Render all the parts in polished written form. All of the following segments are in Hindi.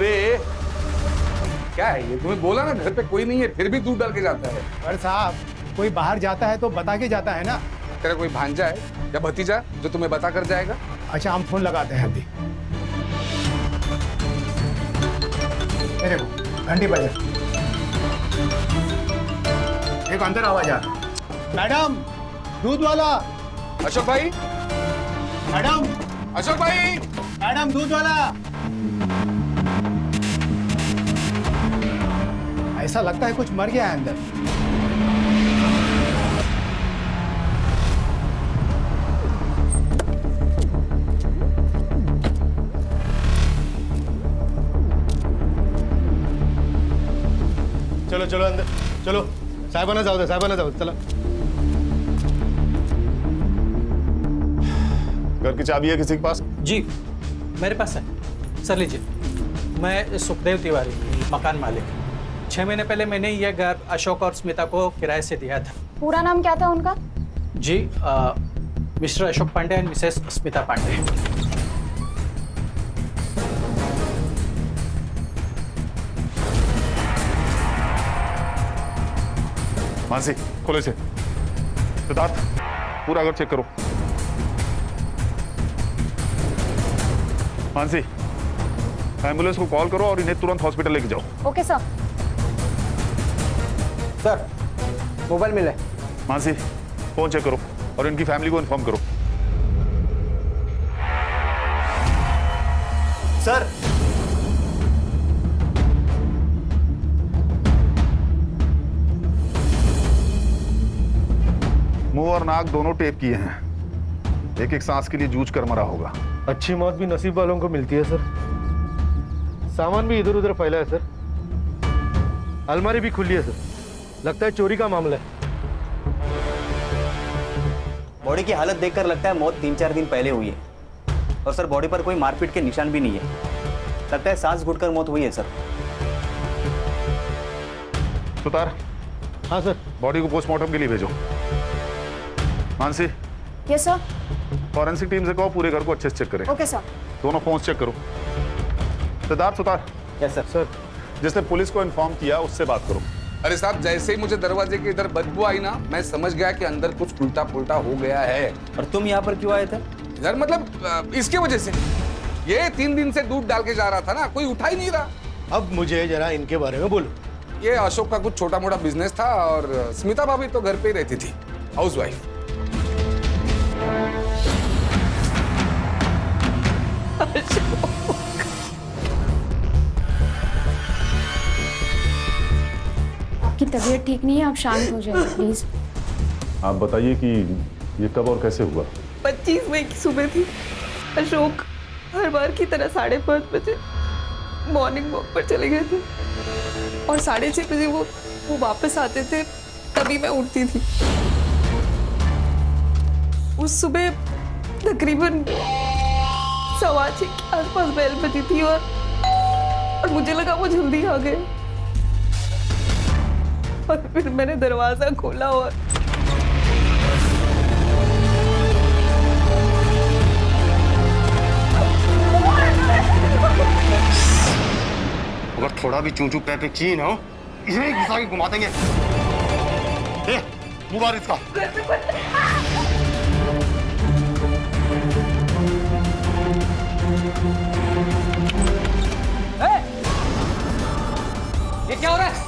अबे क्या है ये? तुम्हें बोला ना घर पे कोई नहीं है, फिर भी दूध डाल के जाता है। पर साहब कोई बाहर जाता है तो बता के जाता है ना। तेरा कोई भांजा है या भतीजा जो तुम्हें बता कर जाएगा? अच्छा हम फोन लगाते हैं अभी। मेरे को घंटी बजे एक अंदर आवाज आ रहा। मैडम दूध वाला। अशोक भाई, मैडम, अशोक भाई, मैडम दूध वाला। ऐसा लगता है कुछ मर गया है अंदर। चलो चलो अंदर चलो। साहिबाना जाओ दे, साहिबाना जाओ, चलो। घर की चाबी है किसी के पास? जी मेरे पास है, सर लीजिए। मैं सुखदेव तिवारी, मकान मालिक। 6 महीने पहले मैंने यह घर अशोक और स्मिता को किराए से दिया था। पूरा नाम क्या था उनका? जी mister Ashok Pandey and missus Smita Pandey. Mansi खोलो इसे। सिद्धार्थ पूरा घर चेक करो। मानसी एम्बुलेंस को कॉल करो और इन्हें तुरंत हॉस्पिटल लेके जाओ। Okay sir. सर मोबाइल मिला है। मानसी फोन चेक करो और इनकी फैमिली को इन्फॉर्म करो। सर मुंह और नाक दोनों टेप किए हैं। एक एक सांस के लिए जूझ कर मरा होगा। अच्छी मौत भी नसीब वालों को मिलती है सर। सामान भी इधर उधर फैला है सर। अलमारी भी खुली है सर। लगता है चोरी का मामला है। बॉडी की हालत देखकर लगता है मौत 3-4 दिन पहले हुई है। और सर बॉडी पर कोई मारपीट के निशान भी नहीं है। लगता है सांस घुटकर मौत हुई है सर। सुतार हाँ सर। बॉडी को पोस्टमार्टम के लिए भेजो। Mansi yes sir. Forensic team से कहो पूरे घर को अच्छे से चेक करें। Okay sir. दोनों फोन चेक करो। Siddharth Sutar yes sir. Sir जिसने पुलिस को इन्फॉर्म किया उससे बात करो। अरे साहब जैसे ही मुझे दरवाजे के इधर बदबू आई ना, मैं समझ गया कि अंदर कुछ उल्टा पुल्टा हो गया है। और तुम यहाँ पर क्यों आए थे? यार मतलब इसके वजह से। ये 3 दिन से दूध डाल के जा रहा था ना, कोई उठा ही नहीं रहा। अब मुझे जरा इनके बारे में बोलो। ये अशोक का कुछ छोटा मोटा बिजनेस था और स्मिता भाभी तो घर पे ही रहती थी, हाउसवाइफ। आपकी तबीयत ठीक नहीं है, आप शांत हो जाइए प्लीज। आप बताइए कि ये कब और कैसे हुआ? 25 मई की सुबह थी। अशोक हर बार की तरह 5:30 बजे मॉर्निंग वॉक पर चले गए थे और 6:30 बजे वो वापस आते थे, तभी मैं उठती थी। उस सुबह तकरीबन 6:15 के आसपास बेल बजी थी और मुझे लगा वो जल्दी आ गए। और फिर मैंने दरवाजा खोला और अगर थोड़ा भी चूचू पे चीन हो इसे घुसा के घुमा देंगे। मुबारक इसका। ये क्या हो रहा है?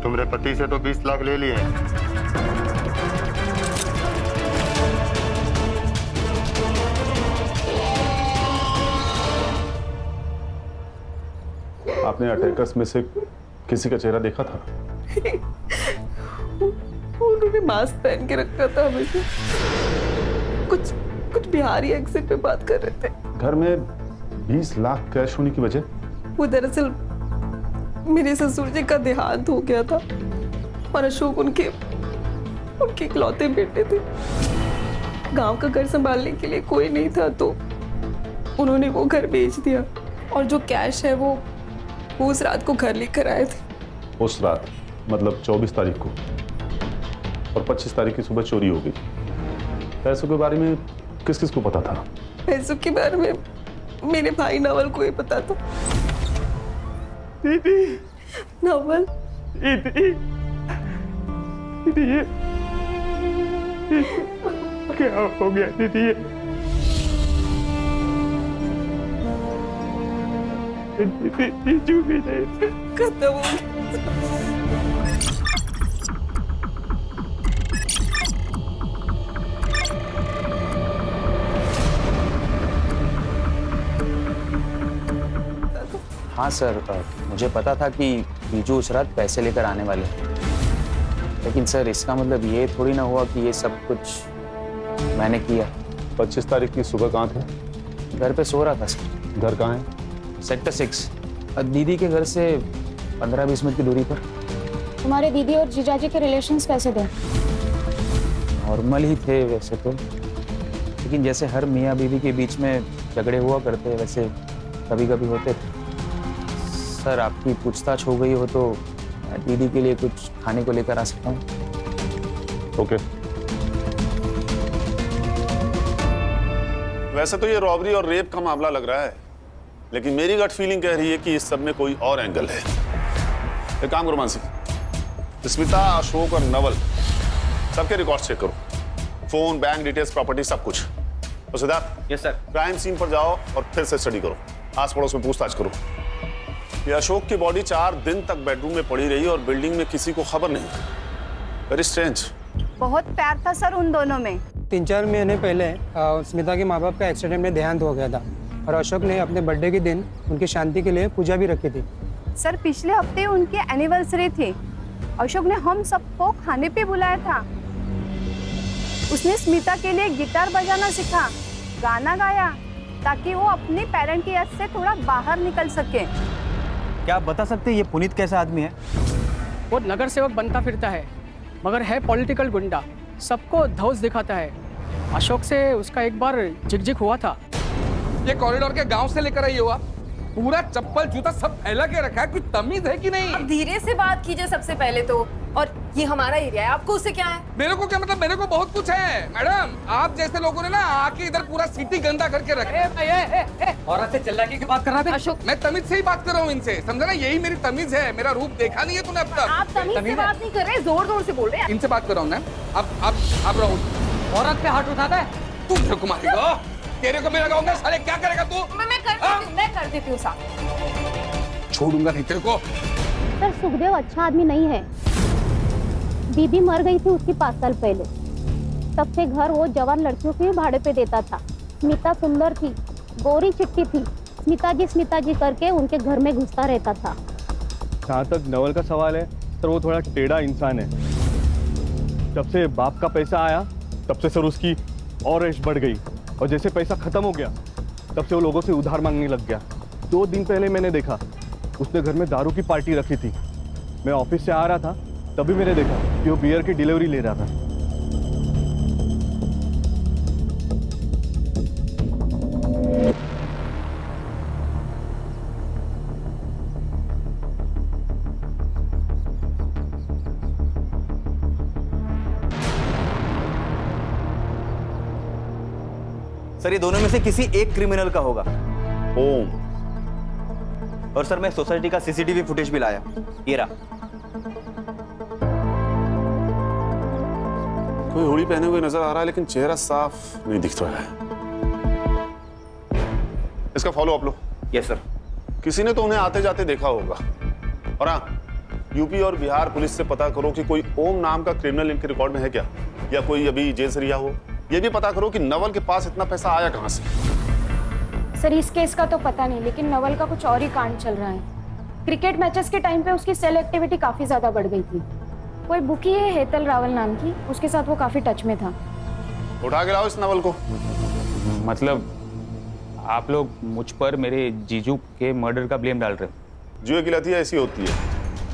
तुमरे पति से तो 20 लाख ले लिए। आपने अटैकर्स में से किसी का चेहरा देखा था? उन्होंने मास्क पहन के रखा था हमेशा। कुछ बिहारी एक्सेंट में बात कर रहे थे। घर में 20 लाख कैश होने की वजह? वो दरअसल मेरे ससुर जी का देहांत हो गया था और अशोक उनके इकलौते बेटे थे। गांव का घर संभालने के लिए कोई नहीं था तो उन्होंने वो घर बेच दिया और जो कैश है वो उस रात को घर लेकर आए थे। उस रात मतलब 24 तारीख को, और 25 तारीख की सुबह चोरी हो गई। पैसों के बारे में किस किस को पता था? पैसों के बारे में मेरे भाई नवल को ही पता था। दीदी, नवल, दीदी, दीदी ये क्या हो गया दीदी? जीजू भी नहीं खत्म हो गया। हाँ सर, मुझे पता था कि बीजू उस रात पैसे लेकर आने वाले हैं। लेकिन सर इसका मतलब ये थोड़ी ना हुआ कि ये सब कुछ मैंने किया। 25 तारीख की सुबह कहाँ थे? घर पे सो रहा था सर। घर कहाँ है? सेक्टर 6, दीदी के घर से 15-20 मिनट की दूरी पर। तुम्हारे दीदी और जीजाजी के रिलेशंस कैसे थे? नॉर्मल ही थे वैसे तो, लेकिन जैसे हर मियाँ बीवी के बीच में झगड़े हुआ करते हैं वैसे कभी कभी होते थे। सर आपकी पूछताछ हो गई हो तो मैं दीदी के लिए कुछ खाने को लेकर आ सकता हूँ? ओके। वैसे तो ये रॉबरी और रेप का मामला लग रहा है, लेकिन मेरी गट फीलिंग कह रही है कि इस सब में कोई और एंगल है। एक काम करो मानसी, स्मिता, अशोक और नवल सबके रिकॉर्ड चेक करो, फोन, बैंक डिटेल्स, प्रॉपर्टी, सब कुछ। तो Siddharth, yes sir. Crime scene पर जाओ और फिर से स्टडी करो, आस पड़ोस में पूछताछ करो। ये अशोक की बॉडी 4 दिन तक बेडरूम में पड़ी रही और बिल्डिंग में किसी को खबर नहीं। Very strange. बहुत प्यार था सर उन दोनों में। 3-4 महीने पहले स्मिता के माँ बाप का एक्सीडेंट में देहांत हो गया था और अशोक ने अपने बर्थडे के दिन उनकी शांति के लिए पूजा भी रखी थी। सर पिछले हफ्ते उनकी एनिवर्सरी थी। अशोक ने हम सबको खाने पे बुलाया था। उसने स्मिता के लिए गिटार बजाना सीखा, गाना गाया, ताकि वो अपने पेरेंट की याद से थोड़ा बाहर निकल सके। क्या आप बता सकते हैं ये पुनीत कैसा आदमी है? वो नगर सेवक बनता फिरता है मगर है पॉलिटिकल गुंडा, सबको धौस दिखाता है। अशोक से उसका एक बार झिकझिक हुआ था। ये कॉरिडोर के गांव से लेकर आई हुआ, पूरा चप्पल जूता सब फैला के रखा है, कोई तमीज है कि नहीं? अब धीरे से बात कीजिए सबसे पहले तो। और ये हमारा एरिया है, आपको उससे क्या है? मेरे को क्या मतलब? मेरे को बहुत कुछ है मैडम। आप जैसे लोगों ने ना आके इधर पूरा सिटी गंदा करके रखा। औरत से चिल्लाके की बात कर रहा है अशोक, मैं तमीज से ही बात कर रहा हूँ इनसे, समझा ना? यही मेरी तमीज है। मेरा रूप देखा नहीं है तूने अब तक? आप तमीज से बात नहीं कर रहे, जोर जोर से बोल रहे हैं। इनसे बात कर रहा हूँ ना। अब रहो। औरत पे हाथ उठाता है। तू मेरे को मारेगा, तेरे को मैं लगाऊंगा। साले क्या करेगा तू? मैं कर देती हूँ साहब। छोड़ूंगा नहीं तेरे को। सर सुखदेव अच्छा आदमी नहीं है। बीबी मर गई थी उसकी 5 साल पहले। तब से घर वो जवान लड़कियों के भाड़े पे देता था। स्मिता सुंदर थी, गोरी चिट्टी थी। स्मिता जी करके उनके घर में घुसता रहता था। जहाँ तक नवल का सवाल है सर, वो थोड़ा टेढ़ा इंसान है। जब से बाप का पैसा आया तब से सर उसकी और ऐश बढ़ गई, और जैसे पैसा खत्म हो गया तब से वो लोगों से उधार मांगने लग गया। 2 दिन पहले मैंने देखा उसने घर में दारू की पार्टी रखी थी। मैं ऑफिस से आ रहा था तभी मैंने देखा कि वो बियर की डिलीवरी ले रहा था। सर ये दोनों में से किसी एक क्रिमिनल का होगा। ओम। और सर मैं सोसाइटी का सीसीटीवी फुटेज भी लाया, ये रहा। कोई हुडी पहने हुए नजर आ रहा है लेकिन चेहरा साफ नहीं दिख रहा है। इसका फॉलो अप लो। Yes sir. किसी ने तो उन्हें आते जाते देखा होगा। और हाँ, यूपी और बिहार पुलिस से पता करो कि कोई ओम नाम का क्रिमिनल इनके रिकॉर्ड में है क्या, या कोई अभी जेल से रिहा हो। ये भी पता करो कि नवल के पास इतना पैसा आया कहाँ से। सर इस केस का तो पता नहीं, लेकिन नवल का कुछ और ही कांड चल रहा है। क्रिकेट मैचेस के टाइम पे उसकी सेल एक्टिविटी काफी ज्यादा बढ़ गई थी। कोई बुकी है हेतल रावल नाम की, उसके साथ वो काफी टच में था। उठा के लाओ इस नवल को। मतलब आप लोग मुझ पर मेरे जीजू के मर्डर का ब्लेम डाल रहे हो? जुए की लती ऐसी होती है,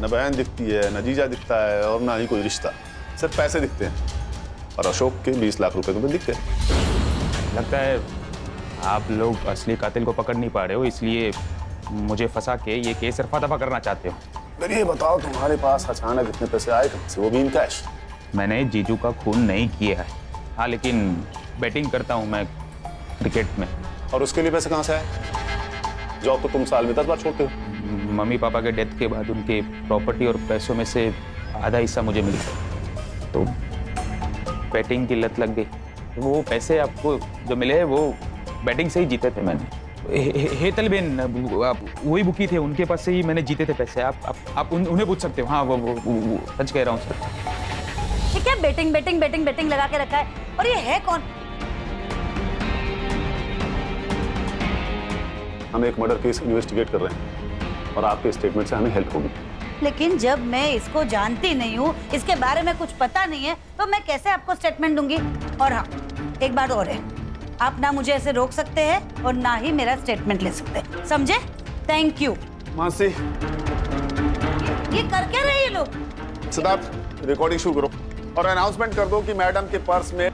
न बहन दिखती है, न जीजा दिखता है, और ना ही कोई रिश्ता, सिर्फ पैसे दिखते हैं। और अशोक के 20 लाख रुपए तुम्हें दिख गए। लगता है आप लोग असली कातिल को पकड़ नहीं पा रहे हो, इसलिए मुझे फंसा के ये केस रफा दफा करना चाहते हो। फिर ये बताओ तुम्हारे पास अचानक इतने पैसे आए कहाँ से, वो भी इन कैश? मैंने जीजू का खून नहीं किया है, हाँ, लेकिन बैटिंग करता हूँ मैं क्रिकेट में। और उसके लिए पैसे कहाँ से आए? जॉब तो तुम साल में 10 बार छोड़ते हो। मम्मी पापा के डेथ के बाद उनके प्रॉपर्टी और पैसों में से आधा हिस्सा मुझे मिल गया, तो बैटिंग की लत लग गई। वो पैसे आपको जो मिले हैं वो बैटिंग से ही जीते थे मैंने। हेतल बेन वही बुकी थे, उनके पास से ही मैंने जीते थे पैसे। आप उन्हें पूछ सकते हो। हाँ, वो सच कह रहा हूँ सर। ये क्या बैटिंग बैटिंग बैटिंग बैटिंग लगा के रखा है? और ये है कौन? हम एक मर्डर केस इन्वेस्टिगेट कर रहे हैं और आपके स्टेटमेंट से हमें हेल्प होगी। लेकिन जब मैं इसको जानती नहीं हूँ, इसके बारे में कुछ पता नहीं है, तो मैं कैसे आपको स्टेटमेंट दूंगी? और हाँ, एक बात और है, आप ना मुझे ऐसे रोक सकते हैं और ना ही मेरा स्टेटमेंट ले सकते हैं, समझे? Thank you. मानसी, ये कर क्या रहे हैं ये लोग? सिद्धार्थ, रिकॉर्डिंग शुरू करो और अनाउंसमेंट कर दो कि मैडम के पर्स में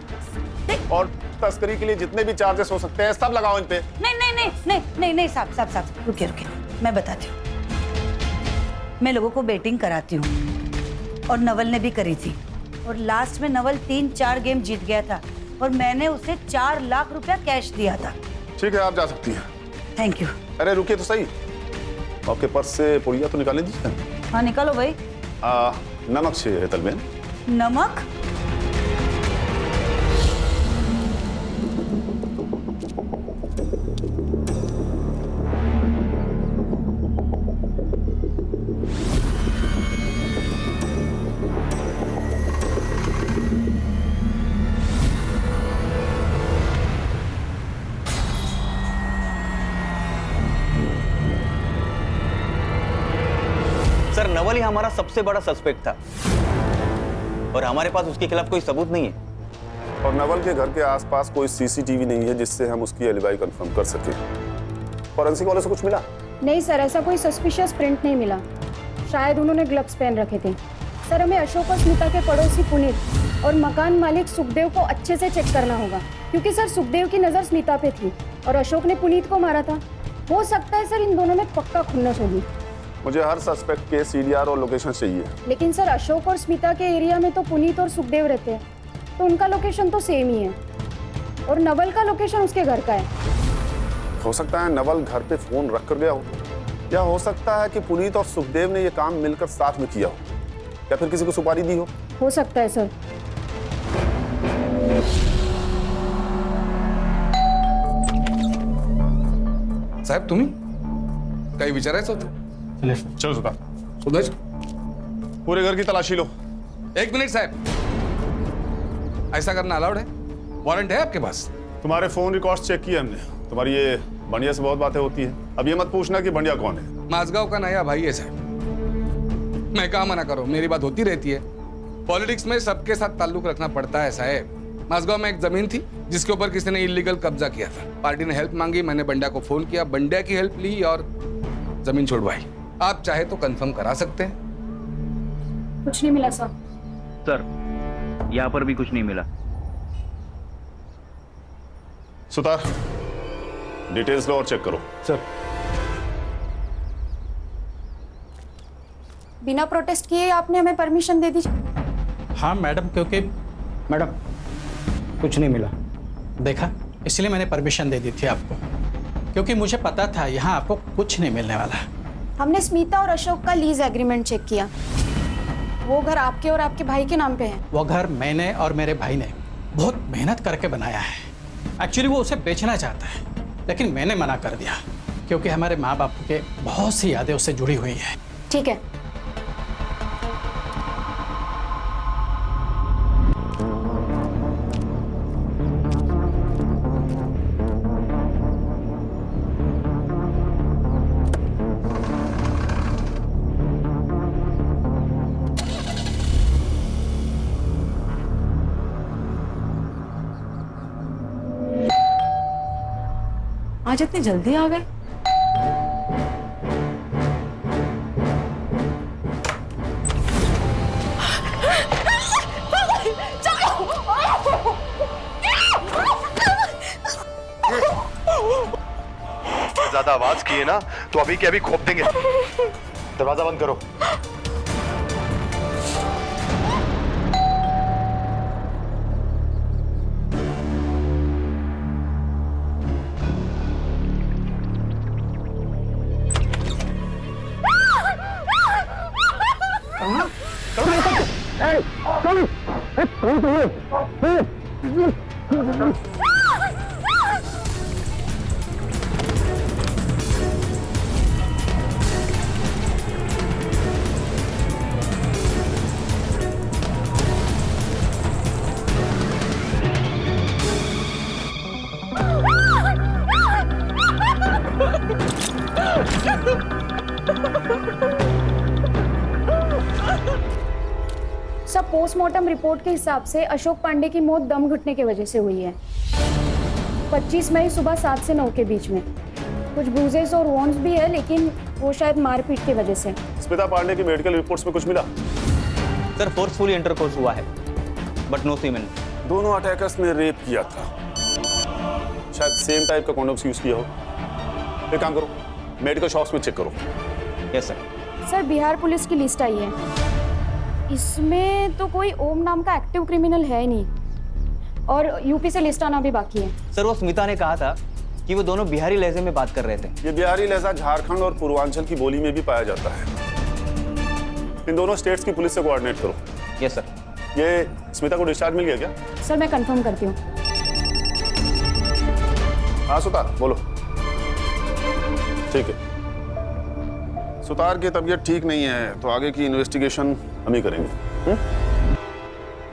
और तस्करी के लिए जितने भी चार्जेस हो सकते हैं सब लगाओ इन पे। नहीं नहीं नहीं नहीं नहीं नहीं साहब, रुकिए, मैं बताती हूँ। मैं लोगों को बेटिंग कराती हूँ और नवल ने भी करी थी, और लास्ट में नवल 3-4 गेम जीत गया था और मैंने उसे 4 लाख रुपया कैश दिया था। ठीक है, आप जा सकती हैं। Thank you. अरे रुकिए तो सही, आपके पर्स से पुड़िया तो निकालने दीजिए। हाँ निकालो भाई। नमक चाहिए हेतल बेन। नमक? सर, नवल ही हमारा सबसे बड़ा सस्पेक्ट था और हमारे पास उसके खिलाफ कोई सबूत नहीं है। और नवल के घर के आसपास कोई सीसीटीवी नहीं है जिससे हम उसकी एलिबाई कंफर्म कर सके। फॉरेंसिक वालों से कुछ मिला? नहीं सर, ऐसा कोई सस्पिशियस प्रिंट नहीं मिला। शायद उन्होंने ग्लव्स पहन रखे थे। सर, हमें अशोक और स्मिता के पड़ोसी पुनीत और मकान मालिक सुखदेव को अच्छे से चेक करना होगा, क्योंकि सर सुखदेव की नज़र स्मिता पे थी और अशोक ने पुनीत को मारा था। हो सकता है सर इन दोनों में पक्का खुन्नस होगी। मुझे हर सस्पेक्ट के सीडीआर और लोकेशन चाहिए। लेकिन सर अशोक और स्मिता के एरिया में तो पुनीत और सुखदेव रहते हैं, तो उनका लोकेशन तो सेम ही है, और नवल का लोकेशन उसके घर का है। हो सकता है नवल घर पे फोन रख कर गया हो, या हो सकता है कि पुनीत और सुखदेव ने ये काम मिलकर साथ में किया हो, या फिर किसी को सुपारी दी हो सकता है सर। साहेब तुम्ही काही विचारायचं होतं? चलो सुदेश, पूरे घर की तलाशी लो। 1 मिनट साहब, ऐसा करना अलाउड है? वारंट है आपके पास? तुम्हारे फोन रिकॉर्ड्स चेक किए हमने। तुम्हारी ये बंडिया से बहुत बातें होती हैं। अब ये मत पूछना कि बंडिया कौन है। माझगांव का नया भाई है साहब। मैं कहा मना करो, मेरी बात होती रहती है। पॉलिटिक्स में सबके साथ ताल्लुक रखना पड़ता है साहब। माझगांव में एक जमीन थी जिसके ऊपर किसी ने इलीगल कब्जा किया था। पार्टी ने हेल्प मांगी, मैंने बंडिया को फोन किया, बंडिया की हेल्प ली और जमीन छुड़वाई। आप चाहे तो कंफर्म करा सकते हैं। कुछ नहीं मिला सर। सर, यहाँ पर भी कुछ नहीं मिला। सुतार, डिटेल्स लो और चेक करो। सर, बिना प्रोटेस्ट किए आपने हमें परमिशन दे दी? हाँ मैडम, क्योंकि मैडम कुछ नहीं मिला। देखा, इसलिए मैंने परमिशन दे दी थी आपको, क्योंकि मुझे पता था यहाँ आपको कुछ नहीं मिलने वाला। हमने स्मिता और अशोक का लीज एग्रीमेंट चेक किया। वो घर आपके और आपके भाई के नाम पे है। वो घर मैंने और मेरे भाई ने बहुत मेहनत करके बनाया है। एक्चुअली वो उसे बेचना चाहता है, लेकिन मैंने मना कर दिया, क्योंकि हमारे माँ बाप के बहुत सी यादें उससे जुड़ी हुई हैं। ठीक है। आज इतनी जल्दी आ गए? ज्यादा आवाज किए ना तो अभी के अभी खोप देंगे। दरवाजा बंद करो। सब पोस्टमार्टम रिपोर्ट के हिसाब से अशोक पांडे की मौत दम घुटने की वजह से हुई है। 25 मई सुबह 7 से 9 के बीच में। कुछ ब्रूजेस और वॉन्स भी है, लेकिन वो शायद मारपीट की वजह से। स्मिता पांडे की मेडिकल रिपोर्ट्स में कुछ मिला? सर फोर्सफुली इंटरकोर्स हुआ है बट नो सीमेन। दोनों अटैकर्स ने रेप किया था, शायद सेम टाइप का कॉन्डोम्स यूज किया हो। एक काम करो, मेडिकल शॉप्स में चेक करो। Yes sir. Sir Bihar police की लिस्ट आई है, इसमें तो कोई ओम नाम का एक्टिव क्रिमिनल है नहीं, और यूपी से लिस्ट आना भी बाकी है। सर वो स्मिता ने कहा था कि वो दोनों बिहारी लहजे में बात कर रहे थे। ये बिहारी लहजा झारखंड और पूर्वांचल की बोली में भी पाया जाता है। इन दोनों स्टेट्स की पुलिस से कोऑर्डिनेट करो। Yes sir. ये स्मिता को डिस्चार्ज मिल गया क्या? सर मैं कंफर्म करती हूँ। हाँ सुतार बोलो। ठीक है, सुतार की तबीयत ठीक नहीं है तो आगे की इन्वेस्टिगेशन हम ही करेंगे।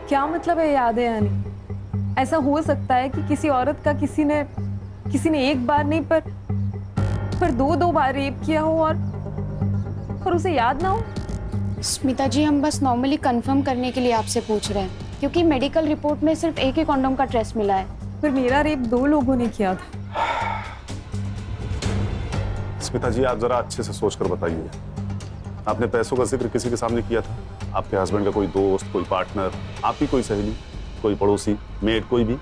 क्या मतलब है यादें आनी? ऐसा हो सकता है कि किसी औरत का किसी ने एक बार नहीं पर दो बार रेप किया हो और उसे याद ना हो? स्मिता जी, हम बस नॉर्मली कंफर्म करने के लिए आपसे पूछ रहे हैं, क्योंकि मेडिकल रिपोर्ट में सिर्फ एक ही कॉन्डोम का ट्रेस मिला है। पर मेरा रेप 2 लोगों ने किया था। स्मिता जी आप जरा अच्छे से सोचकर बताइए, आपने पैसों का जिक्र किसी के सामने किया था? आपके हस्बैंड का कोई दोस्त, कोई पार्टनर, आपकी कोई सहेली, कोई पड़ोसी, मेड, कोई भी?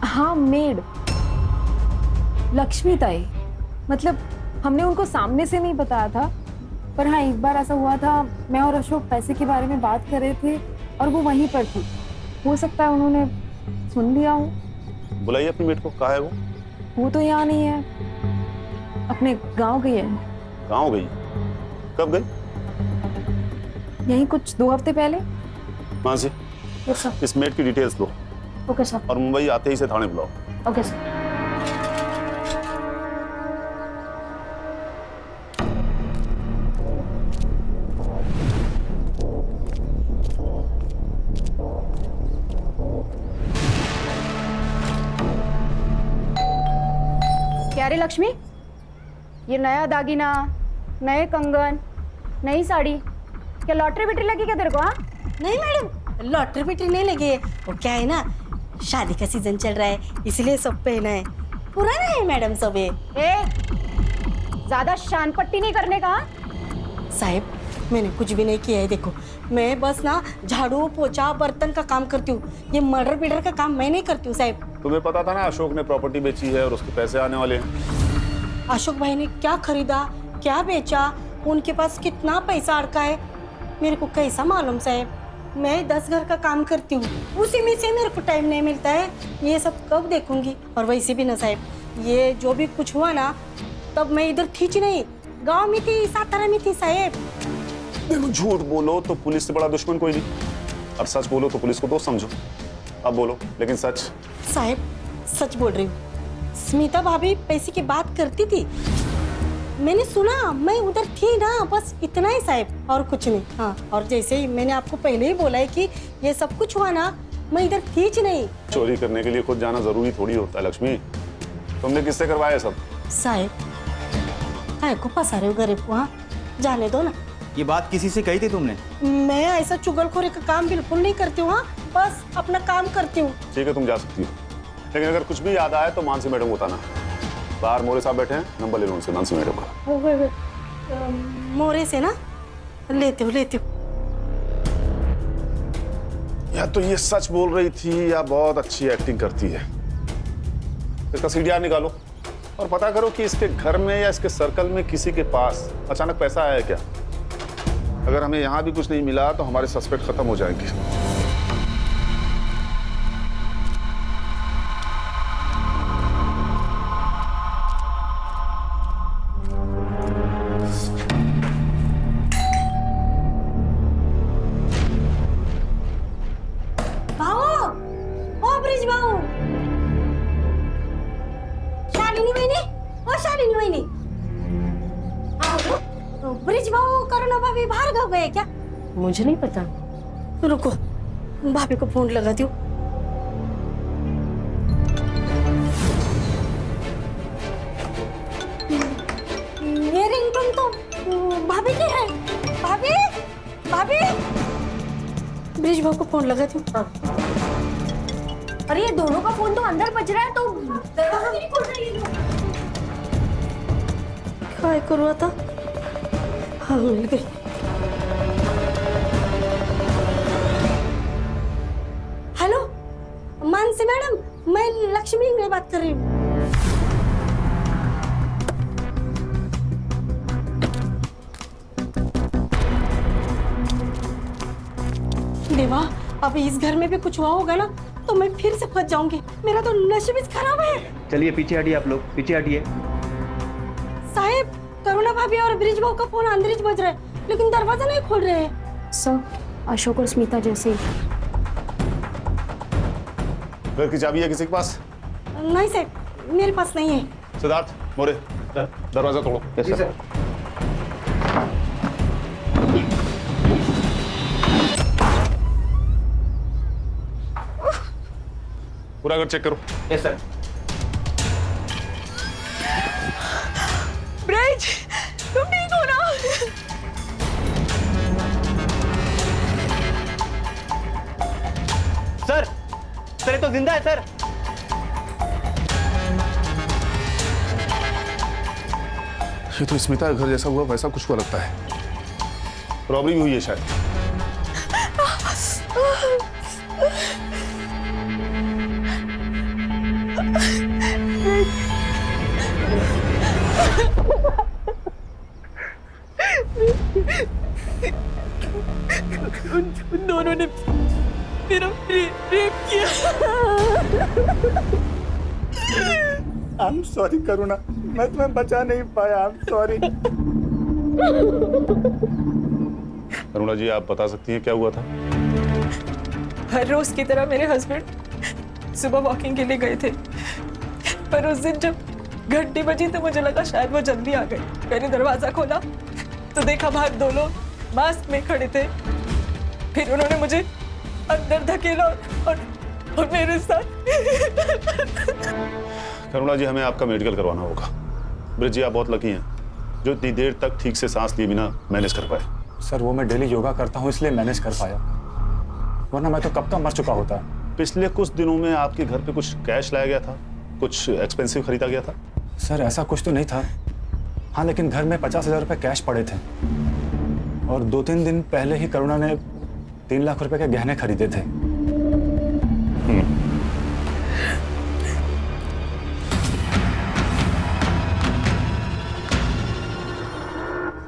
हाँ मेड, लक्ष्मी ताई। मतलब हमने उनको सामने से नहीं बताया था, पर हाँ एक बार ऐसा हुआ था, मैं और अशोक पैसे के बारे में बात कर रहे थे और वो वहीं पर थी। हो सकता है उन्होंने सुन लिया हो। बुलाइए अपनी मेड को। कहाँ है वो? वो तो यहाँ नहीं है, अपने गांव गई है। गाँव गई? कब गई? यही कुछ 2 हफ्ते पहले। वहाँ से इस मेड की डिटेल्स लो। Okay sir. और मुंबई आते ही से थाने बुलाओ। Okay sir. क्या रे लक्ष्मी, ये नया दागिना, नए कंगन, नई साड़ी, क्या लॉटरी बिटरी लगी क्या तेरे को? हाँ नहीं मैडम, लॉटरी बिटरी नहीं लगी है। वो क्या है ना, शादी का सीजन चल रहा है इसलिए सब पहना है। पुराना है मैडम सब ये। ज्यादा शान पट्टी नहीं करने का। साहब मैंने कुछ भी नहीं किया है। देखो मैं बस ना झाड़ू पोछा बर्तन का काम करती हूँ, ये मर्डर पीडर का काम मैं नहीं करती हूँ साहब। तुम्हें पता था ना अशोक ने प्रॉपर्टी बेची है और उसके पैसे आने वाले हैं। अशोक भाई ने क्या खरीदा, क्या बेचा, उनके पास कितना पैसा अड़का है, मेरे को कैसा मालूम साहब? मैं 10 घर का काम करती हूँ, उसी में से मेरे को टाइम नहीं मिलता है। ये सब कब देखूंगी? और वैसे भी ना साहब, ये जो भी कुछ हुआ ना, तब मैं इधर थी नहीं, गांव में थी, सातारा में थी साहब। देखो झूठ बोलो तो पुलिस से बड़ा दुश्मन कोई नहीं, और सच बोलो तो पुलिस को दोस्त समझो। अब बोलो लेकिन सच। साहब सच बोल रही हूँ, स्मिता भाभी पैसे की बात करती थी, मैंने सुना, मैं उधर थी ना, बस इतना ही साहब, और कुछ नहीं। हाँ, और जैसे ही मैंने आपको पहले ही बोला है कि ये सब कुछ हुआ ना, मैं इधर थी नहीं। चोरी करने के लिए खुद जाना जरूरी थोड़ी होता है लक्ष्मी। तुमने किससे करवाया सब? साहब काय को फंसा रहे हो गरीब को? हाँ जाने दो ना। ये बात किसी से कही थी तुमने? मैं ऐसा चुगलखोरी का काम बिल्कुल नहीं करती हूँ। हाँ बस अपना काम करती हूँ। ठीक है तुम जा सकती हो, लेकिन अगर कुछ भी याद आए तो मानसी मैडम को बताना। बाहर मोरे साहब बैठे हैं, नंबर ले लो उनसे, मानसी मैडम का। मोरे से ना लेती हूँ। या तो ये सच बोल रही थी या बहुत अच्छी एक्टिंग करती है। इसका सीडीआर निकालो, और पता करो कि इसके घर में या इसके सर्कल में किसी के पास अचानक पैसा आया है क्या। अगर हमें यहाँ भी कुछ नहीं मिला तो हमारे सस्पेक्ट खत्म हो जाएंगे। ब्रिज भाऊ करुणा भाभी बाहर गाँव गए क्या? मुझे नहीं पता। रुको, भाभी को फोन लगाती हूँ। ये रिंगटोन तो भाभी की है। भाभी, भाभी, ब्रिज भाऊ को फोन लगाती हूँ। हाँ। अरे ये दोनों का फोन तो अंदर बज रहा है, तो दरवाजा नहीं खोल रही है। क्या करूँ आता? हाँ, मिल गई। हेलो मानसी मैडम, मैं लक्ष्मी इंगले बात कर रही हूँ। देवा, अब इस घर में भी कुछ हुआ होगा ना तो मैं फिर से फंस जाऊंगी। मेरा तो नसीब ही खराब है। चलिए पीछे हटिए, आप लोग पीछे हटिए। साहब, करुणा भाभी और ब्रिज भाऊ का फोन अंदर ही बज रहा है, लेकिन दरवाजा नहीं खोल रहे हैं। सर, अशोक और स्मिता जैसे। घर की चाबी है किसी के पास? नहीं सर, मेरे पास नहीं है। सिद्धार्थ, मोरे, दरवाजा तोड़ो। Yes sir. पूरा घर चेक करो। Yes sir. ब्रिज, तुम ठीक हो ना? सर, सर ये तो जिंदा है सर। ये तो स्मिता के घर जैसा हुआ वैसा कुछ हुआ लगता है। रॉबरी भी हुई है शायद। उन दोनों ने मेरा रेप किया। I'm sorry करुणा, मैं तुम्हें बचा नहीं पाया। I'm sorry। करुणा जी, आप बता सकती हैं क्या हुआ था? हर रोज की तरह मेरे हस्बैंड सुबह वॉकिंग के लिए गए थे, पर उस दिन जब घंटी बजी तो मुझे लगा शायद वो जल्दी आ गए। मैंने दरवाजा खोला तो देखा बाहर दो लोग मास्क में खड़े थे। फिर उन्होंने मुझे अंदर धकेला और मेरे साथ। करुणा जी, हमें आपका मेडिकल करवाना होगा। ब्रिज जी, आप बहुत लकी हैं जो इतनी देर तक ठीक से सांस लिए बिना मैनेज कर पाए। सर, वो मैं डेली योगा करता हूँ इसलिए मैनेज कर पाया, वरना मैं तो कब का मर चुका होता। पिछले कुछ दिनों में आपके घर पे कुछ कैश लाया गया था, कुछ एक्सपेंसिव खरीदा गया था? सर, ऐसा कुछ तो नहीं था। हाँ, लेकिन घर में 50,000 रुपये कैश पड़े थे और 2-3 दिन पहले ही करुणा ने 3 लाख रुपए के गहने खरीदे थे।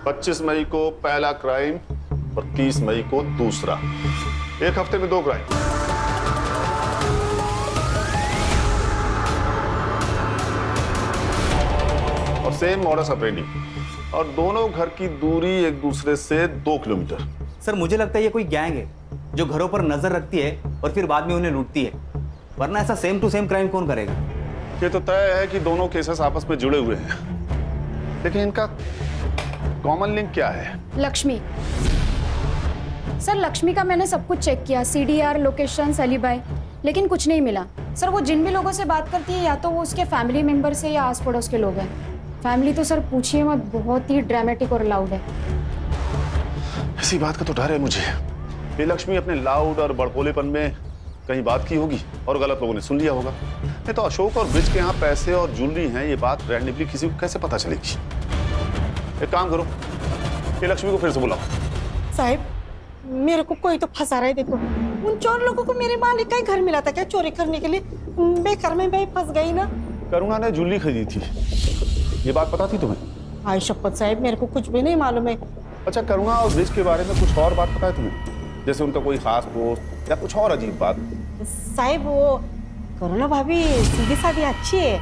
25 मई को पहला क्राइम और 30 मई को दूसरा। एक हफ्ते में 2 क्राइम। और सेम मॉडस ऑपरेंडी, और दोनों घर की दूरी एक दूसरे से 2 किलोमीटर। सर, मुझे लगता है ये कोई गैंग है जो घरों पर नजर रखती है और फिर बाद में उन्हें लूटती है, वरना ऐसा सेम टू सेम क्राइम कौन करेगा? ये तो तय है कि दोनों केसेस आपस में जुड़े हुए हैं, लेकिन इनका कॉमन लिंक क्या है? लक्ष्मी। सर, लक्ष्मी का मैंने सब कुछ चेक किया, CDR, लोकेशन, एलिबाई, लेकिन कुछ नहीं मिला। सर, वो जिन भी लोगों से बात करती है या तो वो उसके फैमिली मेंबर से या आस पड़ोस के लोग हैं। फैमिली तो सर पूछिए मत, बहुत ही ड्रामेटिक और लाउड है। इसी बात का तो डर है मुझे। ये लक्ष्मी अपने लाउड और बड़पोलेपन में कहीं बात की होगी और गलत लोगों ने सुन लिया होगा। नहीं तो अशोक और ब्रिज के यहाँ पैसे और ज्वेलरी हैं, ये बात रैंडमली किसी को कैसे पता चलेगी? एक काम करो, ये लक्ष्मी को फिर से बुलाओ। साहब, मेरे को कोई तो फंसा रहा है। देखो, उन चोर लोगों को मेरे मालिक का ही घर मिला था क्या चोरी करने के लिए? बेकार में मैं फंस गई ना। करुणा ने जूली खरीदी थी, ये बात पता थी तुम्हें? हाय शपथ साहब, मेरे को कुछ भी नहीं मालूम है। अच्छा, करुणा और ब्रिज के बारे में कुछ और बात पता है तुम्हें? जैसे उनका कोई खास दोस्त या कुछ और अजीब बात? साहब वो करुणा भाभी सीधी सादी अच्छी है,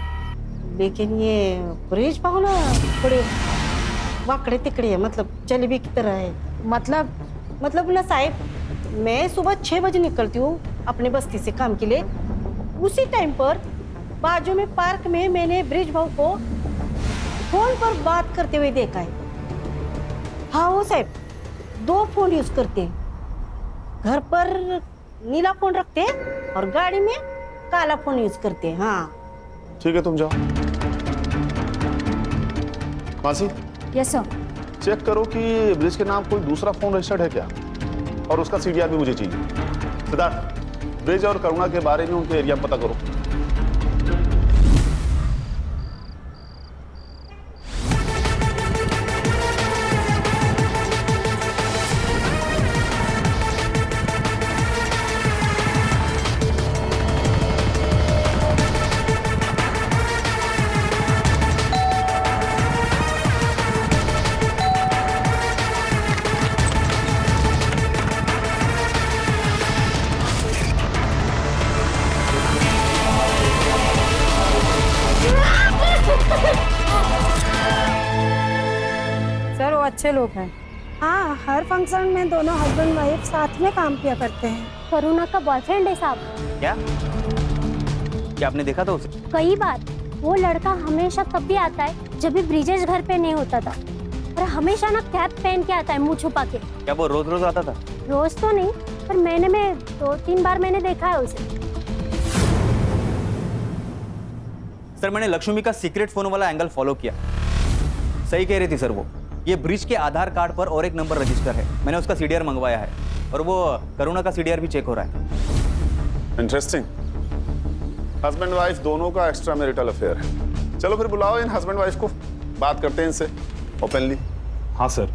लेकिन ये ब्रिज भाव ना थोड़े वाकड़े तिकड़े है, मतलब जलेबी की तरह है। मतलब ना साहब, मैं सुबह 6 बजे निकलती हूँ अपने बस्ती से काम के लिए। उसी टाइम पर बाजू में पार्क में मैंने ब्रिज भाव को फोन पर बात करते हुए देखा है। हाँ वो साहब 2 फोन यूज करते हैं, घर पर नीला फोन रखते हैं और गाड़ी में काला फोन यूज करते हैं। हाँ ठीक है, तुम जाओ। मासी, यस सर। चेक करो कि ब्रिज के नाम कोई दूसरा फोन रजिस्टर्ड है क्या, और उसका सीडीआर भी मुझे चाहिए। सिद्धार्थ, ब्रिज और करुणा के बारे में उनके एरिया में पता करो। सर वो अच्छे लोग हैं। हाँ, हर फंक्शन में दोनों हस्बैंड वाइफ साथ में काम किया करते हैं। करुणा का बॉयफ्रेंड है साहब। क्या आपने देखा था उसे? कई बार। वो लड़का हमेशा तब भी आता है जब भी ब्रिजेश घर पे नहीं होता था, और हमेशा ना कैप पहन के आता है मुंह छुपा के। क्या वो रोज रोज आता था? रोज तो नहीं, पर महीने में 2-3 बार मैंने देखा है उसे। सर मैंने लक्ष्मी का सीक्रेट फोन वाला एंगल फॉलो किया। सही कह रही थी सर वो। ये ब्रिज के आधार कार्ड पर और एक नंबर रजिस्टर है। मैंने उसका सीडीआर मंगवाया है, और वो करुणा का सीडीआर भी चेक हो रहा है। इंटरेस्टिंग। हस्बैंड वाइफ दोनों का एक्स्ट्रा मैरिटल अफेयर है। चलो फिर बुलाओ इन हस्बैंड वाइफ को, बात करते हैं इनसे ओपनली। हाँ सर,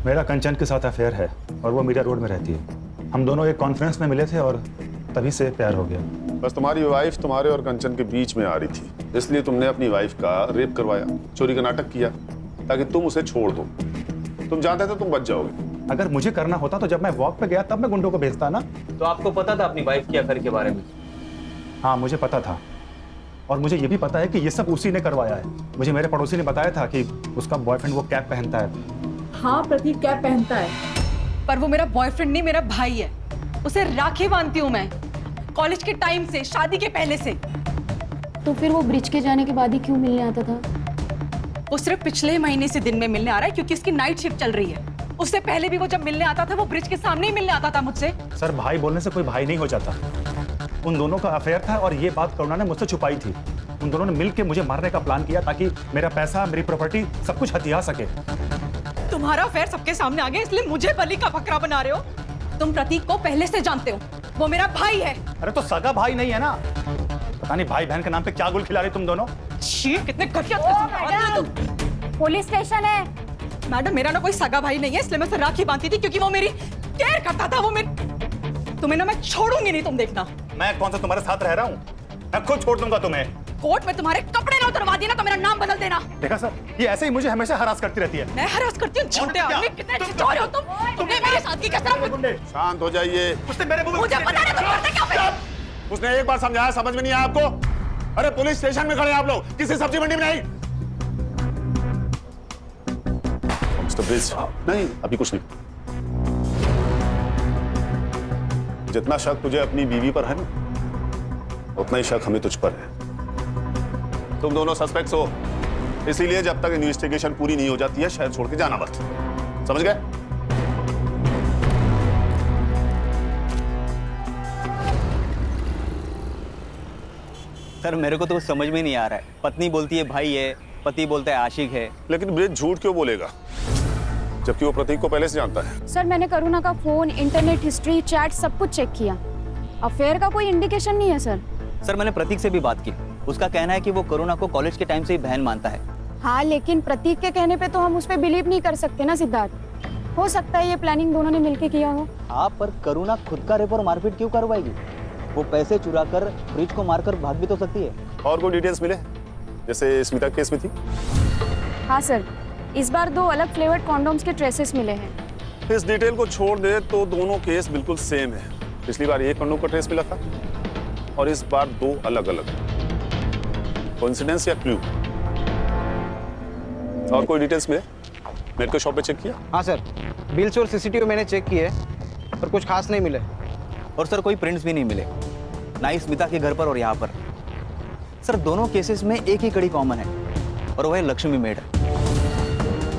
मेरा कंचन के साथ अफेयर है और वो मीडिया रोड में रहती है। हम दोनों एक कॉन्फ्रेंस में मिले थे और तभी से प्यार हो गया। बस तुम्हारी वाइफ तुम्हारे और कंचन के बीच में आ रही थी, इसलिए तुमने अपनी वाइफ का रेप करवाया, चोरी का नाटक किया ताकि तुम उसे छोड़ दो। तुम जानते थे तुम बच जाओगे। अगर मुझे करना होता तो जब मैं वॉक पे गया तब मैं गुंडों को भेजता ना। तो आपको पता था अपनी वाइफ की अफेयर के बारे में? हाँ मुझे पता था, और मुझे ये भी पता है कि ये सब उसी ने करवाया है। मुझे मेरे पड़ोसी ने बताया था कि उसका बॉयफ्रेंड वो कैप पहनता है। हाँ प्रतीक कैप पहनता है, पर वो मेरा बॉयफ्रेंड नहीं, मेरा भाई है। उसे राखी बांधती हूँ मैं, कॉलेज के टाइम से, शादी के पहले से। तो फिर वो ब्रिज के जाने के बाद ही क्यों मिलने आता था? वो सिर्फ पिछले महीने से दिन में मिलने आ रहा है क्योंकि इसकी नाइट शिफ्ट चल रही है। उससे पहले भी वो जब मिलने आता था वो ब्रिज के सामने ही मिलने आता था मुझसे। सर भाई बोलने से कोई भाई नहीं हो जाता। उन दोनों का अफेयर था और ये बात करुणा ने मुझसे छुपाई थी। उन दोनों ने मिलकर मुझे मारने का प्लान किया ताकि मेरा पैसा, मेरी प्रॉपर्टी सब कुछ हथिया सके। तुम्हारा अफेयर सबके सामने आ गया इसलिए मुझे बलि का बकरा बना रहे हो। तुम प्रतीक को पहले से जानते हो, वो मेरा भाई है। अरे तो सगा भाई नहीं है ना? पता नहीं भाई बहन के नाम पे क्या गुल खिला रही तुम दोनों। छी, कितने घटिया आदमी हो तुम। पुलिस स्टेशन है। मैडम मेरा ना कोई सगा भाई नहीं है, इसलिए मैं उसे राखी बांधती थी क्योंकि वो मेरी केयर करता था। वो मेरी, तुम्हें ना मैं छोड़ूंगी नहीं, तुम देखना। मैं कौन सा तुम्हारे साथ रह रहा हूँ? मैं खुद छोड़ दूंगा तुम्हें। कोर्ट में तुम्हारे कपड़े ना उतरवा दिए ना तो मेरा नाम बदल देना। देखा सर, ये ऐसे ही मुझे हमेशा हरास करती रहती है। मैं हरास करती हूँ? छोटे आदमी, कितने छिछोरे हो तुम। तुमने मेरे साथ की कसम। शांत हो जाइए। उसने मेरे मुझे पता नहीं तुम करते क्या फिर? उसने एक बार समझाया, समझ में नहीं आया आपको? अरे पुलिस स्टेशन में खड़े हैं आप लोग, किसी सब्जी मंडी में नहीं। मिस्टर ब्रिज, नहीं अभी कुछ नहीं। जितना शक तुझे अपनी बीवी पर है ना, उतना ही शक हमें तुझ पर है। तुम दोनों सस्पेक्ट्स हो, इसीलिए जब तक इन्वेस्टिगेशन पूरी नहीं हो जाती है शहर छोड़ के जाना मत। समझ गए? सर मेरे को तो कुछ समझ में नहीं आ रहा है। पत्नी बोलती है भाई है, पति बोलता है आशिक है। लेकिन ब्रिज झूठ क्यों बोलेगा जबकि वो प्रतीक को पहले से जानता है? सर मैंने करुणा का फोन, इंटरनेट हिस्ट्री, चैट सब कुछ चेक किया। अफेयर का कोई इंडिकेशन नहीं है सर। सर मैंने प्रतीक से भी बात की, उसका कहना है कि वो करुणा को कॉलेज के टाइम से ही बहन मानता है। हाँ लेकिन प्रतीक के कहने पे तो हम उस पर बिलीव नहीं कर सकते ना सिद्धार्थ। हो सकता है ये प्लानिंग दोनों ने मिलकर किया हो। हाँ पर करुणा खुद का रेप और मारपीट क्यों करवाएगी? वो पैसे चुरा कर ब्रिज को मारकर भाग भी तो सकती है। और कोई डिटेल्स मिले जैसे स्मिता केस में थी? हाँ सर, इस बार 2 अलग फ्लेवर्ड कॉन्डोम्स के ट्रेसेस मिले हैं। इस डिटेल को छोड़ दे तो दोनों केस बिल्कुल सेम है। पिछली बार एक कंडोम का ट्रेस मिला था और इस बार 2 अलग अलग। कोइंसिडेंस या क्लू? और कोई डिटेल्स मिले? मेडिकल शॉप पे चेक किया? हाँ सर, बिल्स और सीसीटीवी मैंने चेक किए पर कुछ खास नहीं मिले। और सर कोई प्रिंट्स भी नहीं मिले, ना ही स्मिता के घर पर और यहाँ पर। सर दोनों केसेस में एक ही कड़ी कॉमन है और वह है लक्ष्मी मेड।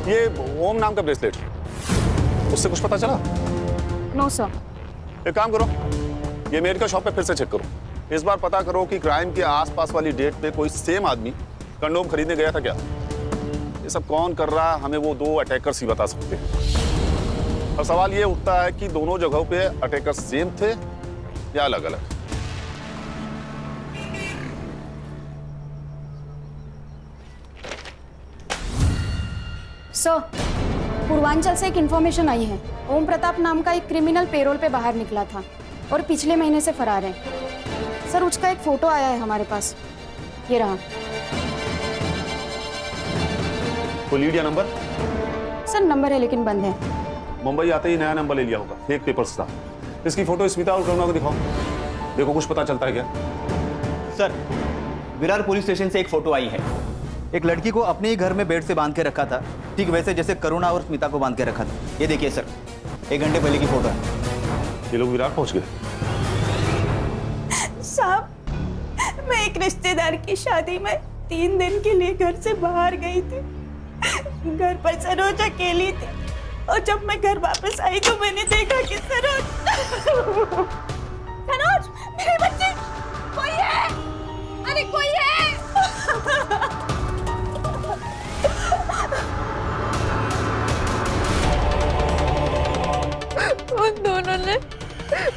ये ओम नाम का ब्रेसलेट, उससे कुछ पता चला? No sir. एक काम करो, ये मेडिकल शॉप पे फिर से चेक करो। इस बार पता करो कि क्राइम के आसपास वाली डेट पे कोई सेम आदमी कंडोम खरीदने गया था क्या। ये सब कौन कर रहा है हमें वो 2 अटैकर्स ही बता सकते हैं। अब सवाल ये उठता है कि दोनों जगहों पे अटैकर्स सेम थे या अलग अलग। सर, पूर्वांचल से एक इन्फॉर्मेशन आई है। ओम प्रताप नाम का एक क्रिमिनल पेरोल पे बाहर निकला था और पिछले महीने से फरार है। सर उसका एक फोटो आया है हमारे पास, ये रहा। कोई लीड या नंबर? सर नंबर है लेकिन बंद है। मुंबई आते ही नया नंबर ले लिया होगा, फेक पेपर्स था। इसकी फोटो स्मिता और करुणा को दिखाओ, देखो कुछ पता चलता है क्या। सर विरार पुलिस स्टेशन से एक फोटो आई है। एक लड़की को अपने ही घर में बेड से बांध के रखा था, ठीक वैसे जैसे करुणा और स्मिता को बांध के रखा था। ये देखिए सर, 1 घंटे पहले की फोटो है। ये लोग विरार पहुंच गए? साहब, मैं एक रिश्तेदार की शादी में 3 दिन के लिए घर से बाहर गई थी। घर पर सरोज अकेली थी और जब मैं घर वापस आई तो मैंने देखा कि सरोज मेरे बच्चे, कोई है, अरे कोई है। उन दोनों ने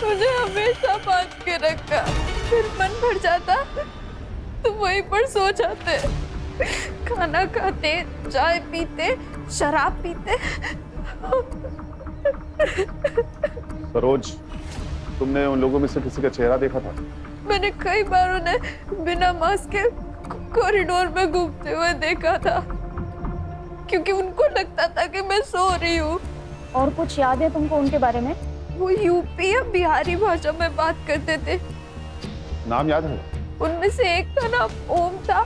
मुझे हमेशा बांध के रखा। फिर मन भर जाता तो वहीं पर सो जाते। खाना खाते, चाय पीते, शराब पीते। सरोज, तुमने उन लोगों में से किसी का चेहरा देखा था? मैंने कई बार उन्हें बिना मास्क के कॉरिडोर में घूमते हुए देखा था, क्योंकि उनको लगता था कि मैं सो रही हूँ। और कुछ याद है तुमको उनके बारे में? वो यूपी या बिहारी भाषा में बात करते थे। नाम याद है? उनमें से एक का नाम ओम था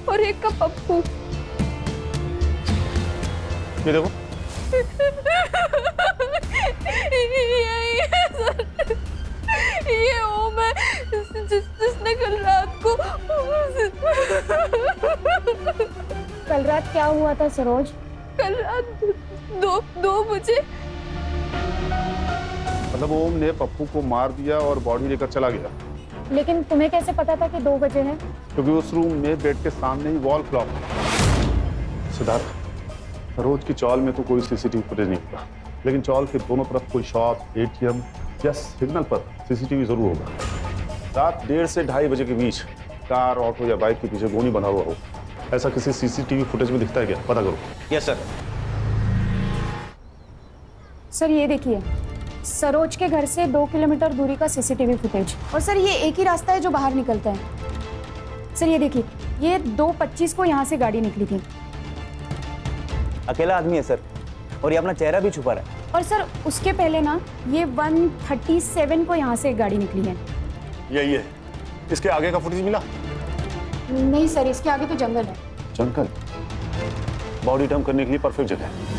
और एक का पप्पू। ये देखो। ये ओम है जिसने कल रात को। कल रात क्या हुआ था सरोज? कल रात 2 बजे। मतलब ओम ने पप्पू को मार दिया और बॉडी लेकर चला गया। लेकिन तुम्हें कैसे पता था कि 2 बजे है? क्योंकि उस रूम में बेड के सामने ही वॉल क्लॉक। सिद्धार्थ, सरोज की चौल में तो कोई सीसीटीवी फुटेज नहीं होगा, लेकिन चौल के दोनों तरफ कोई शॉप, एटीएम या सिग्नल पर सीसीटीवी जरूर होगा। रात 1:30 से 2:30 बजे के बीच कार, ऑटो या बाइक के पीछे गोनी बना हुआ हो, ऐसा किसी सीसीटीवी फुटेज में दिखता है क्या? पता करो। Yes sir. सर ये देखिए, सरोज के घर से 2 किलोमीटर दूरी का सीसीटीवी फुटेज। और सर ये एक ही रास्ता है जो बाहर निकलता है। सर ये देखिए, ये 2:25 को यहाँ से गाड़ी निकली थी। अकेला आदमी है सर, और ये अपना चेहरा भी छुपा रहा है। और सर उसके पहले ना, ये 1:37 को यहाँ से गाड़ी निकली है। यही है। इसके आगे का फुटेज मिला? नहीं सर, इसके आगे तो जंगल है। जंगल? बॉडी डंप करने के लिए परफेक्ट जगह है।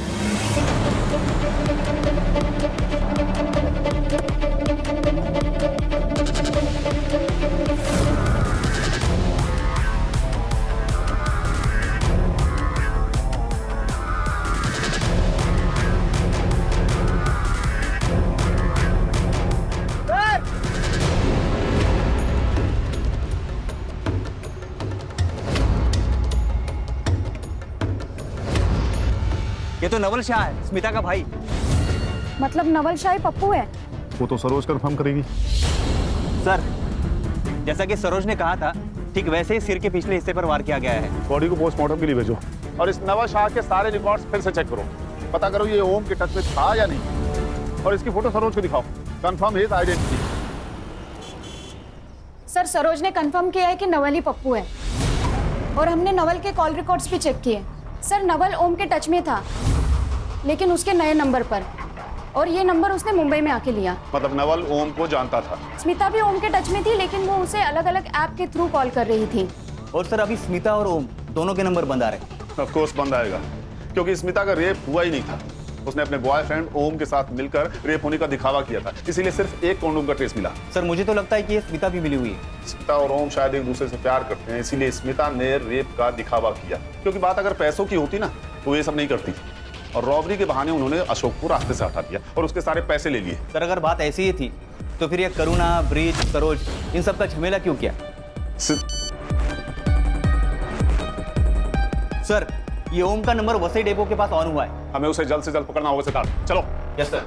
ये तो नवल शाह है, स्मिता का भाई। मतलब नवल शाह पप्पू है? वो तो सरोज कंफर्म करेगी। सर जैसा कि सरोज ने कहा था, ठीक वैसे ही सिर के पिछले हिस्से पर वार किया गया है। बॉडी को पोस्टमार्टम के लिए भेजो और इस नवल शाह के सारे रिकॉर्ड्स फिर से चेक करो। पता करो ये ओम के टच में था या नहीं, और इसकी फोटो सरोज को दिखाओ। Confirm his identity. Sir Saroj ने कंफर्म किया है कि नवल ही पप्पू है और हमने नवल के कॉल रिकॉर्ड्स भी चेक किए। सर नवल ओम के टच में था लेकिन उसके नए नंबर पर, और ये नंबर उसने मुंबई में आके लिया। मतलब नवल ओम को जानता था? स्मिता भी ओम के टच में थी लेकिन वो उसे अलग अलग ऐप के थ्रू कॉल कर रही थी। और सर अभी स्मिता और ओम दोनों के नंबर बंद आ रहे हैं। ऑफ कोर्स बंद आएगा, क्योंकि स्मिता का रेप हुआ ही नहीं था। उसने अपने बॉयफ्रेंड ओम के साथ मिलकर रेप होने का दिखावा किया था, इसीलिए सिर्फ एक कॉन्डोम का ट्रेस मिला। सर मुझे तो लगता है कि ये स्मिता भी मिली हुई है। स्मिता और ओम शायद एक दूसरे से प्यार करते हैं, इसीलिए स्मिता ने रेप का दिखावा किया। क्योंकि बात अगर पैसों की होती ना तो ये सब नहीं करती, और रॉबरी के बहाने उन्होंने अशोक को रास्ते से हटा दिया और उसके सारे पैसे ले लिए। सर अगर बात ऐसी ही थी तो फिर ये करुणा, ब्रिज, सरोज इन सब का झमेला क्यों किया? सर ये ओम का नंबर वसई डेपो के पास ऑन हुआ है। हमें उसे जल्द से जल्द पकड़ना होगा सिद्धार्थ, चलो। Yes sir.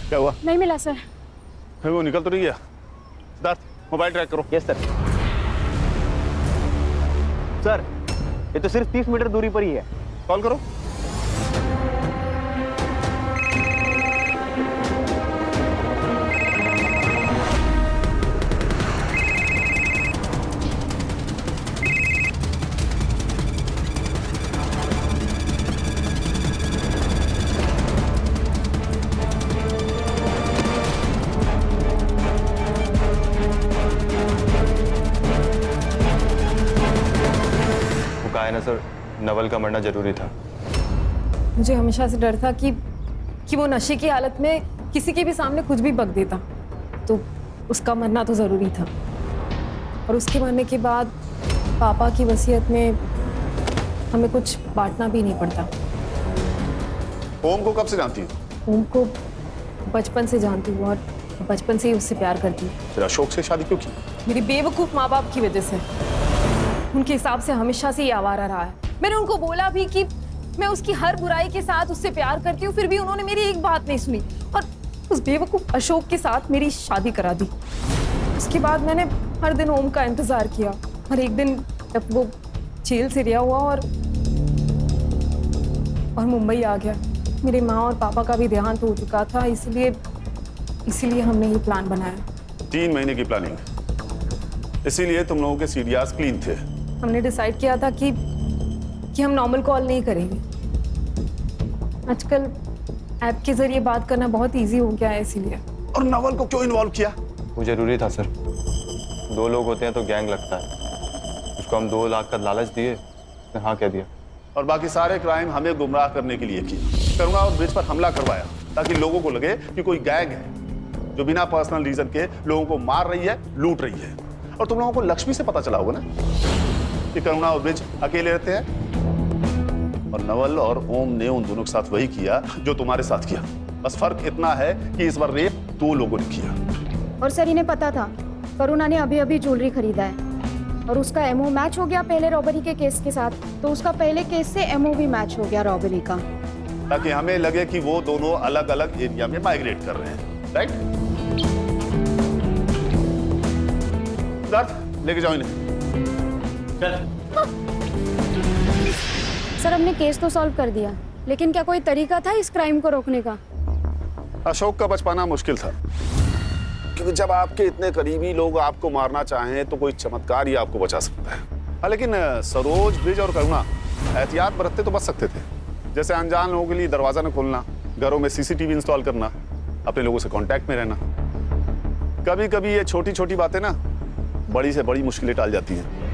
क्या हुआ? नहीं मिला सर। फिर वो निकल तो नहीं गया? सिद्धार्थ मोबाइल ट्रैक करो। Yes sir. सर ये तो सिर्फ 30 मीटर दूरी पर ही है। कॉल करो। ना सर, नवल का मरना जरूरी था। मुझे हमेशा से डर था कि वो नशे की हालत में किसी के भी सामने कुछ भी बक देता, तो उसका मरना तो ज़रूरी था। और उसके मरने के बाद पापा की वसीयत में हमें कुछ बांटना भी नहीं पड़ता। ओम को कब से जानती हो? ओम को बचपन से जानती हूँ और बचपन से ही उससे प्यार करती हूँ। फिर अशोक से शादी क्यों की? मेरी बेवकूफ़ माँ बाप की वजह से। उनके हिसाब से हमेशा से ही आवारा रहा है। मैंने उनको बोला भी कि मैं उसकी हर बुराई के साथ उससे प्यार करती हूँ, फिर भी उन्होंने मेरी एक बात नहीं सुनी और उस बेवकूफ़ अशोक के साथ मेरी शादी करा दी। उसके बाद मैंने हर दिन ओम का इंतज़ार किया, और एक दिन जब वो जेल से रिहा हुआ और मुंबई आ गया, मेरे माँ और पापा का भी देहांत हो चुका था, इसीलिए हमने ये प्लान बनाया। 3 महीने की प्लानिंग, इसीलिए तुम लोगों के सीडीआरस क्लीन थे। हमने डिसाइड किया था कि हम नॉर्मल कॉल नहीं करेंगे। आजकल ऐप के जरिए बात करना बहुत इजी हो गया है, इसीलिए। और नवल को क्यों इन्वॉल्व किया? वो जरूरी था सर। 2 लोग होते हैं तो गैंग लगता है। उसको हम 2 लाख का लालच दिए, उसने हाँ कह दिया। और बाकी सारे क्राइम हमें गुमराह करने के लिए किए। करुणा और ब्रिज पर हमला करवाया ताकि लोगों को लगे कि कोई गैंग है जो बिना पर्सनल रीजन के लोगों को मार रही है, लूट रही है। और तुम लोगों को लक्ष्मी से पता चला होगा ना कि करुणा और ब्रिज अकेले रहते हैं, और नवल और ओम ने उन दोनों के साथ वही किया जो तुम्हारे साथ किया। बस फर्क इतना है कि इस बार रेप 2 लोगों ने किया। और सर इन्हें पता था करुणा ने अभी अभी ज्वेलरी खरीदा है और उसका एमओ मैच हो गया पहले रॉबरी के केस के साथ, तो उसका पहले केस से एमओ भी मैच हो गया रॉबरी का, ताकि हमें लगे कि वो दोनों अलग अलग एरिया में माइग्रेट कर रहे हैं। राइट? लेके जाओ इन्हें। सर हमने केस तो सॉल्व कर दिया, लेकिन क्या कोई तरीका था इस क्राइम को रोकने का? अशोक का बच पाना मुश्किल था, क्योंकि जब आपके इतने करीबी लोग आपको मारना चाहें तो कोई चमत्कार ही आपको बचा सकता है। हाँ, लेकिन सरोज, ब्रिज और करुणा एहतियात बरतते तो बच सकते थे। जैसे अनजान लोगों के लिए दरवाजा न खोलना, घरों में सीसीटीवी इंस्टॉल करना, अपने लोगों से कांटेक्ट में रहना। कभी कभी ये छोटी छोटी बातें ना बड़ी से बड़ी मुश्किलें टाल जाती हैं।